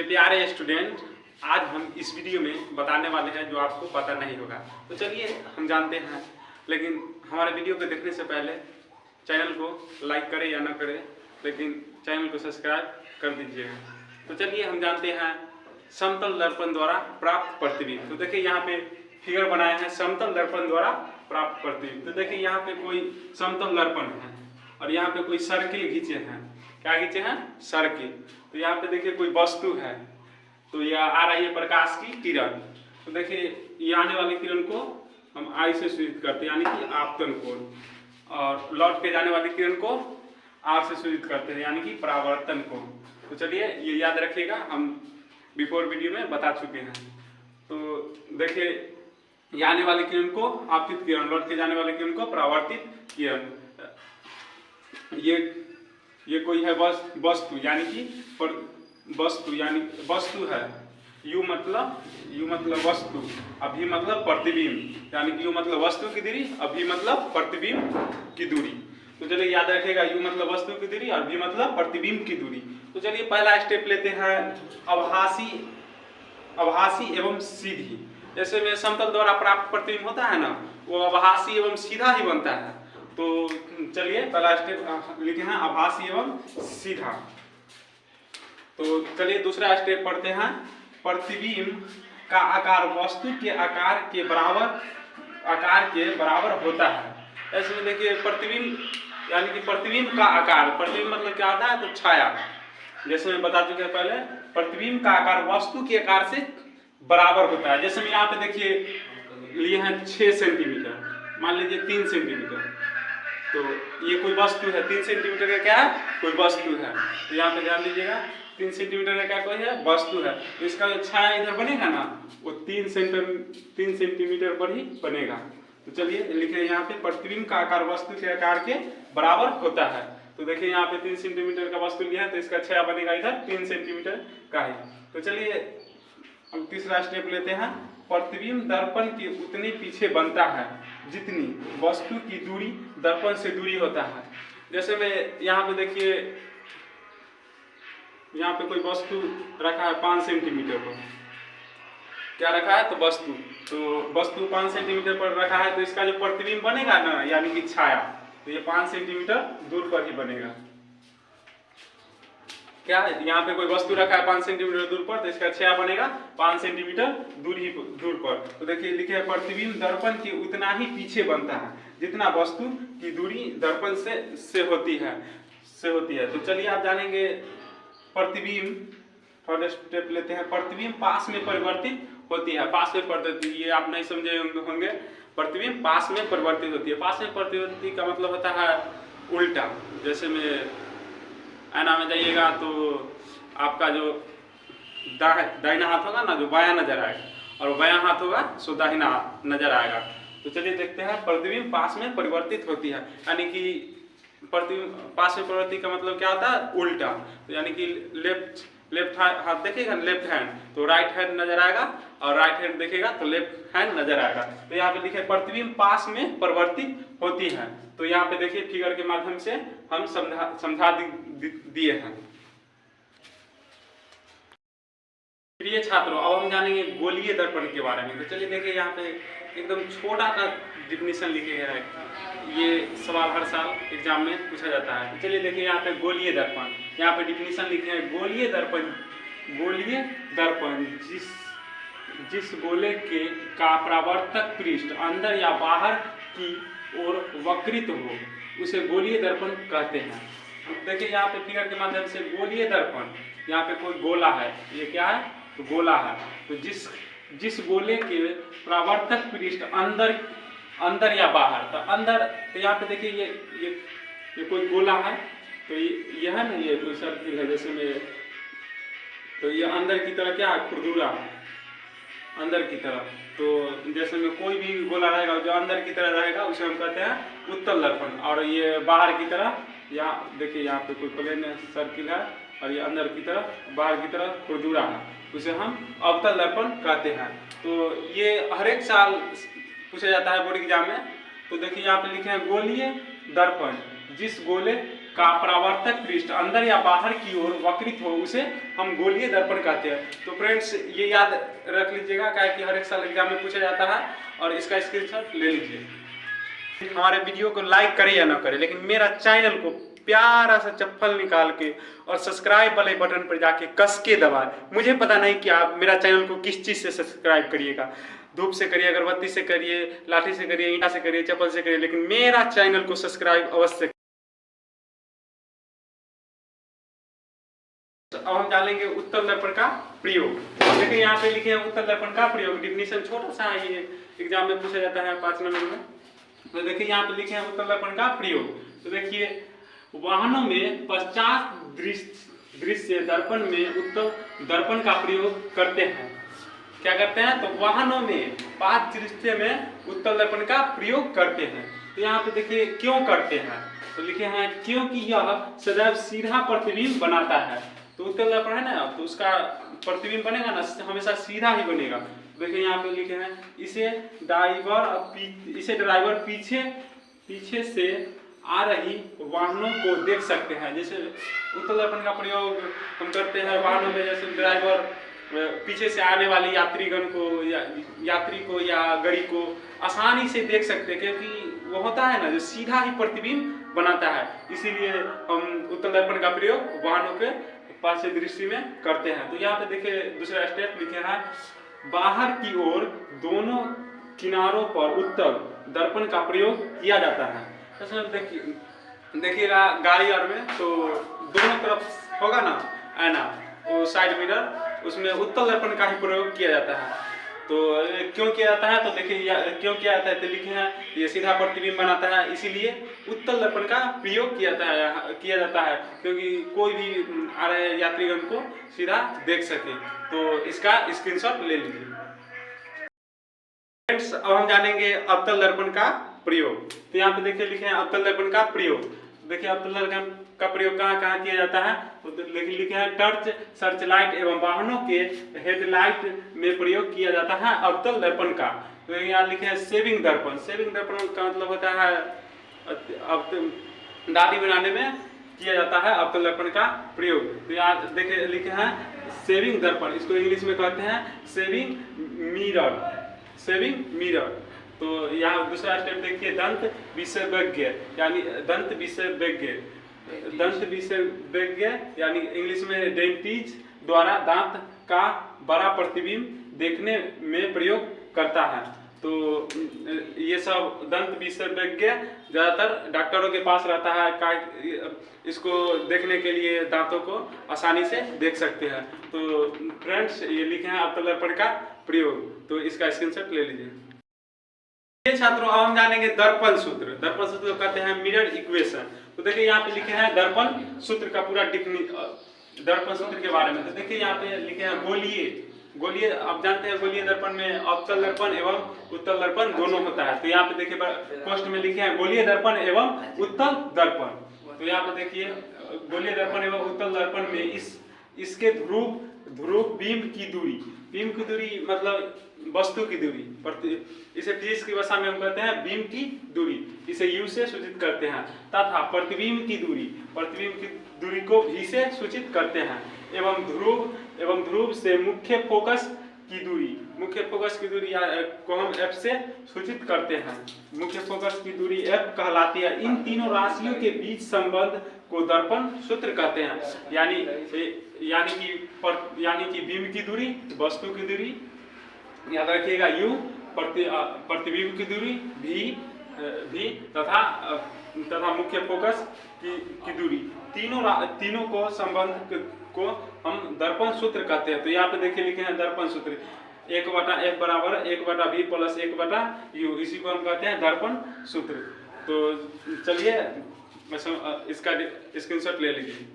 मेरे प्यारे स्टूडेंट, आज हम इस वीडियो में बताने वाले हैं जो आपको पता नहीं होगा। तो चलिए हम जानते हैं, लेकिन हमारे वीडियो को देखने से पहले चैनल को लाइक करें या ना करें, लेकिन चैनल को सब्सक्राइब कर दीजिएगा। तो चलिए हम जानते हैं समतल दर्पण द्वारा प्राप्त प्रतिबिंब। तो देखिए यहाँ पे फिगर बनाए हैं समतल दर्पण द्वारा प्राप्त प्रतिबिंब। तो देखिए यहाँ पे कोई समतल दर्पण है और यहाँ पे कोई सर्किल खींचे हैं। क्या खींचे हैं? सर्किल। तो यहाँ पे देखिए कोई वस्तु है, तो यह आ रही है प्रकाश की किरण। तो देखिए ये आने वाली किरण को हम आई से सूचित करते हैं, यानी कि आपतन कोण, और लौट के जाने वाली किरण को आर से सूचित करते हैं, यानी कि परावर्तन कोण। तो चलिए ये याद रखिएगा, हम बिफोर वीडियो में बता चुके हैं। तो देखिए ये आने वाली किरण को आपतित किरण, लौट के जाने वाली किरण को परावर्तित किरण। ये कोई है वस्तु, यानी कि वस्तु है। यू मतलब वस्तु, अभी मतलब प्रतिबिंब, यानी कि यू मतलब वस्तु की दूरी, अभी मतलब प्रतिबिंब की दूरी। तो चलिए याद रखिएगा, यू मतलब वस्तु की दूरी और भी मतलब प्रतिबिंब की दूरी। तो चलिए पहला स्टेप लेते हैं आभासी एवं सीधी। जैसे में समतल द्वारा प्राप्त प्रतिबिंब होता है ना, वो आभासी एवं सीधा ही बनता है। तो चलिए पहला स्टेप लिखे हैं आभासी एवं सीधा। तो चलिए दूसरा स्टेप पढ़ते हैं। प्रतिबिंब का आकार वस्तु के आकार के बराबर होता है। ऐसे में देखिए प्रतिबिंब, यानी कि प्रतिबिंब का आकार, प्रतिबिंब मतलब क्या होता है? तो छाया। जैसे मैं बता चुके हैं पहले, प्रतिबिंब का आकार वस्तु के आकार से बराबर होता है। जैसे मैं यहाँ पे देखिए लिए हैं 6 सेंटीमीटर, मान लीजिए 3 सेंटीमीटर, तो ये कोई वस्तु है। 3 सेंटीमीटर का क्या है? कोई वस्तु है। तो यहाँ पे ध्यान दीजिएगा, 3 सेंटीमीटर का क्या कोई है? वस्तु है। तो इसका जो छाया इधर बनेगा ना, वो 3 सेंटीमीटर पर ही बनेगा। तो चलिए लिखे यहाँ पे प्रतिबिंब का आकार वस्तु के आकार के बराबर होता है। तो देखिए यहाँ पे 3 सेंटीमीटर का वस्तु लिया है, तो इसका छाया बनेगा इधर 3 सेंटीमीटर का ही। तो चलिए हम तीसरा स्टेप लेते हैं। प्रतिबिंब दर्पण के उतने पीछे बनता है जितनी वस्तु की दूरी दर्पण से दूरी होता है। जैसे में यहाँ पे देखिए, यहाँ पे कोई वस्तु रखा है 5 सेंटीमीटर पर। क्या रखा है? तो वस्तु 5 सेंटीमीटर पर रखा है, तो इसका जो प्रतिबिंब बनेगा ना, यानी कि छाया, तो ये 5 सेंटीमीटर दूर पर ही बनेगा। क्या है? यहाँ पे कोई वस्तु रखा है 5 सेंटीमीटर दूर पर, तो इसका छाया बनेगा 5 सेंटीमीटर दूर पर। तो देखिए लिखे है प्रतिबिंब दर्पण के उतना ही पीछे बनता है जितना वस्तु की दूरी दर्पण से होती है। तो चलिए आप जानेंगे प्रतिबिंब। थर्ड स्टेप लेते हैं। प्रतिबिंब पास में परिवर्तित होती है। पास में परिवर्तित, ये आप नहीं समझे होंगे। प्रतिबिंब पास में परिवर्तित होती है। पास में परिवर्तित का मतलब होता है उल्टा। जैसे में आईना में जाइएगा तो आपका जो दाहिना हाथ होगा ना, जो बायां नजर आएगा, और बायां हाथ होगा सो दाहिना नजर आएगा। तो चलिए देखते हैं प्रतिबिंब पास में परिवर्तित होती है, यानी कि प्रतिबिंब पास में परिवर्तित का मतलब क्या होता है? उल्टा। तो यानी कि लेफ्ट हाथ देखेगा, लेफ्ट हैंड, तो राइट हैंड नजर आएगा, और राइट हैंड देखेगा तो लेफ्ट हैंड नजर आएगा। तो यहाँ पे देखिए प्रतिबिंब पास में परिवर्तित होती है। तो यहाँ पे देखिए फिगर के माध्यम से हम समझा दिए हैं। प्रिय छात्रों, अब हम जानेंगे गोलीय दर्पण के बारे में। तो चलिए देखिए यहाँ पे एकदम छोटा सा डिफिनीशन लिखे गया है। ये सवाल हर साल एग्जाम में पूछा जाता है। तो चलिए देखिए यहाँ पे गोलीय दर्पण, यहाँ पे डिफिनीशन लिखे हैं। गोलीय दर्पण जिस गोले का परावर्तक पृष्ठ अंदर या बाहर की ओर वक्रित हो, उसे गोलीय दर्पण कहते हैं। देखिए यहाँ पे फिगर के माध्यम से गोलीय दर्पण, यहाँ पे कोई गोला है, ये क्या है? तो गोला है। तो जिस गोले के परावर्तक पृष्ठ अंदर या बाहर, तो अंदर, तो यहाँ पे देखिए ये कोई गोला है, तो ये है ना, ये कोई सर्किल है जैसे में, तो ये अंदर की तरह क्या है? खुरदुरा अंदर की तरफ। तो जैसे में कोई भी गोला रहेगा जो अंदर की तरह रहेगा, उसे हम कहते हैं उत्तल दर्पण। और ये बाहर की तरह, यहाँ देखिए यहाँ पे कोई प्लेन सर्किल है, और ये अंदर की तरफ, बाहर की तरफ खुरदुरा है, उसे हम अवतल दर्पण कहते हैं। तो ये हर एक साल पूछा जाता है बोर्ड एग्जाम में। तो देखिए यहाँ पे लिखे हैं गोलीय दर्पण जिस गोले का परावर्तक पृष्ठ अंदर या बाहर की ओर वक्रित हो उसे हम गोलीय दर्पण कहते हैं। तो फ्रेंड्स ये याद रख लीजिएगा, क्या कि हर एक साल एग्जाम में पूछा जाता है, और इसका स्क्रीनशॉट ले लीजिए। हमारे वीडियो को लाइक करें या ना करें, लेकिन मेरा चैनल को प्यारा सा चप्पल निकाल के और सब्सक्राइब वाले बटन पर जाके कस के दबाएं। मुझे पता नहीं कि आप मेरा चैनल को किस चीज़ से सब्सक्राइब करिएगा, धूप से करिए, अगरबत्ती से करिए, लाठी से करिए, ईंटा से करिए, चप्पल से करिए, लेकिन मेरा चैनल को सब्सक्राइब अवश्य। अब हम जानेंगे उत्तल दर्पण का प्रयोग। देखिए यहाँ पे लिखे हैं उत्तल दर्पण का प्रयोग, डिफिनीशन छोटा सा है, ये एग्जाम में पूछा जाता है 5 नंबर में। तो देखिए यहाँ पे लिखे हैं उत्तल दर्पण का प्रयोग। तो देखिए वाहनों में पश्चात दृश्य दर्पण में उत्तल दर्पण का प्रयोग करते हैं। क्या करते हैं? तो वाहनों में पाद दृश्य में उत्तल दर्पण का प्रयोग करते हैं। तो यहाँ पे देखिए क्यों करते हैं, तो लिखे हैं क्योंकि यह सदैव सीधा प्रतिबिंब बनाता है। तो उत्तल दर्पण है ना, तो उसका प्रतिबिंब बनेगा ना, हमेशा सीधा ही बनेगा। देखिए यहाँ पे लिखे हैं इसे ड्राइवर पीछे से आ रही वाहनों को देख सकते हैं। जैसे उत्तल दर्पण का प्रयोग हम करते हैं वाहनों में, जैसे ड्राइवर पीछे से आने वाली यात्रीगण को यात्री को या गाड़ी को आसानी से देख सकते हैं, क्योंकि वो होता है ना जो सीधा ही प्रतिबिंब बनाता है। इसीलिए हम उत्तल दर्पण का प्रयोग वाहनों के पास दृष्टि में करते हैं। तो यहाँ पे देखिए दूसरा स्टेप लिखे है, बाहर की ओर दोनों किनारों पर उत्तल दर्पण का प्रयोग किया जाता है। तो देखिएगा गाड़ी और में तो दोनों तरफ होगा ना आईना, वो साइड मिरर, उसमें उत्तल दर्पण का ही प्रयोग किया जाता है। तो क्यों किया जाता है, तो देखिए क्यों किया जाता है, तो लिखे हैं ये सीधा प्रतिबिंब बनाता है, इसीलिए उत्तल दर्पण का प्रयोग किया जाता है, क्योंकि कोई भी आ रहे यात्रीगण को सीधा देख सके। तो इसका स्क्रीनशॉट ले लीजिए। फ्रेंड्स अब हम जानेंगे अवतल दर्पण का प्रयोग। तो यहाँ पे देखिए लिखे हैं अवतल दर्पण का प्रयोग। देखिए अवतल दर्पण का प्रयोग कहाँ किया जाता है, तो लिखे हैं टर्च, सर्च लाइट एवं वाहनों के हेडलाइट में प्रयोग किया जाता है अवतल दर्पण का। तो यहाँ लिखे हैं सेविंग दर्पण। सेविंग दर्पण का मतलब होता है दाढ़ी बनाने में किया जाता है अवतल दर्पण का प्रयोग। तो यहाँ देखिए लिखे हैं सेविंग दर्पण, इसको इंग्लिश में कहते हैं सेविंग मिरर। तो यहाँ दूसरा स्टेप देखिए दंत विशेषज्ञ, यानी दंत विशेषज्ञ यानी इंग्लिश में डेंटिस्ट द्वारा दांत का बड़ा प्रतिबिंब देखने में प्रयोग करता है। तो ये सब दंत विशेषज्ञ ज़्यादातर डॉक्टरों के पास रहता है, इसको देखने के लिए दांतों को आसानी से देख सकते हैं। तो फ्रेंड्स ये लिखे हैं अवतल दर्पण का प्रयोग, तो इसका स्क्रीनशॉट ले लीजिए। ये छात्रों अब हम जानेंगे दर्पण सूत्र। दर्पण सूत्र कहते हैं मिरर इक्वेशन। तो देखिए यहाँ पे लिखे हैं दर्पण सूत्र का पूरा दर्पण सूत्र के बारे में। तो देखिए यहाँ पे लिखे हैं गोलीय आप जानते हैं गोलीय दर्पण में अवतल दर्पण एवं उत्तल दर्पण दोनों होता है। तो यहाँ पे देखिए पोस्ट में लिखे हैं गोलीय दर्पण एवं उत्तल दर्पण। तो यहाँ पे देखिए गोलीय दर्पण एवं उत्तल दर्पण में इसके ध्रुव बीम की दूरी मतलब वस्तु की दूरी, इसे फिजिक्स की भाषा में हम कहते हैं बीम की दूरी, इसे यू से सूचित करते हैं, तथा प्रतिबिंब की दूरी को भी से सूचित करते हैं, एवं ध्रुव से मुख्य फोकस की दूरी को हम F से सूचित करते हैं। मुख्य फोकस की दूरी F कहलाती है। इन तीनों राशियों के बीच संबंध को दर्पण सूत्र कहते हैं। यानी कि बीम की दूरी, वस्तु की दूरी याद रखिएगा U, प्रतिबिंब की दूरी भी तथा मुख्य फोकस की दूरी, तीनों को संबंध को हम दर्पण सूत्र कहते हैं। तो यहाँ पे देखिए लिखे हैं दर्पण सूत्र 1/F बराबर 1/V प्लस 1/U, इसी को हम कहते हैं दर्पण सूत्र। तो चलिए इसका स्क्रीनशॉट ले लीजिए।